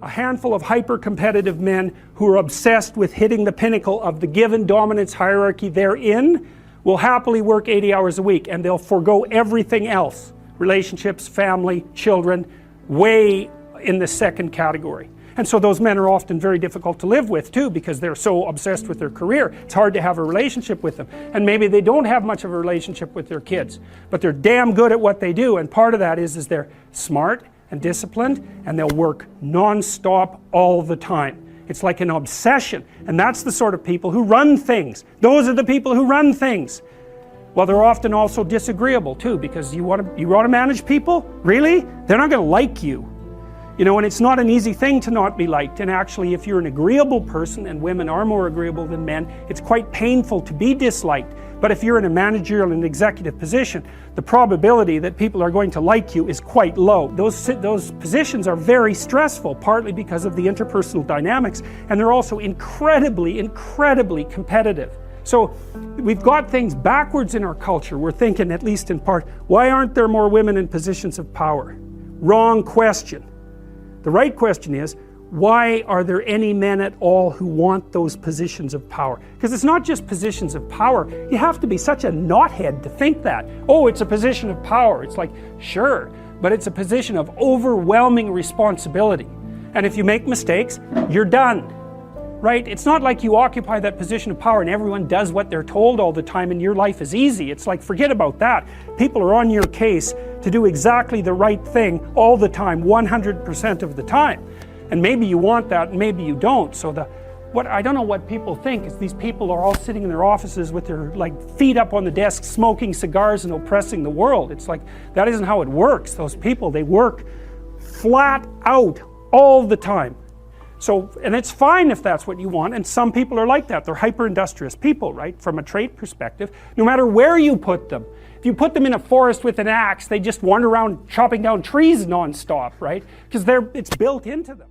A handful of hyper-competitive men who are obsessed with hitting the pinnacle of the given dominance hierarchy they're in will happily work 80 hours a week, and they'll forego everything else. Relationships, family, children, way in the second category. And so those men are often very difficult to live with too, because they're so obsessed with their career. It's hard to have a relationship with them. And maybe they don't have much of a relationship with their kids, but they're damn good at what they do. And part of that is they're smart and disciplined, and they'll work non-stop all the time. It's like an obsession, and that's the sort of people who run things. Those are the people who run things. Well, they're often also disagreeable too, because you want to manage people? Really? They're not going to like you. You know, and it's not an easy thing to not be liked. And actually, if you're an agreeable person, and women are more agreeable than men, it's quite painful to be disliked. But if you're in a managerial and executive position, the probability that people are going to like you is quite low. Those positions are very stressful, partly because of the interpersonal dynamics, and they're also incredibly competitive. So we've got things backwards in our culture. We're thinking, at least in part, why aren't there more women in positions of power? Wrong question. The right question is, why are there any men at all who want those positions of power? Because it's not just positions of power. You have to be such a knothead to think that. Oh, it's a position of power. It's like, sure, but it's a position of overwhelming responsibility. And if you make mistakes, you're done. Right? It's not like you occupy that position of power and everyone does what they're told all the time and your life is easy. It's like, forget about that. People are on your case to do exactly the right thing all the time, 100% of the time. And maybe you want that, and maybe you don't. So I don't know what people think is these people are all sitting in their offices with their feet up on the desk, smoking cigars and oppressing the world. It's like, that isn't how it works. Those people, they work flat out all the time. So, and it's fine if that's what you want, and some people are like that. They're hyper-industrious people, right? From a trait perspective, no matter where you put them. If you put them in a forest with an axe, they just wander around chopping down trees non-stop, right? Because it's built into them.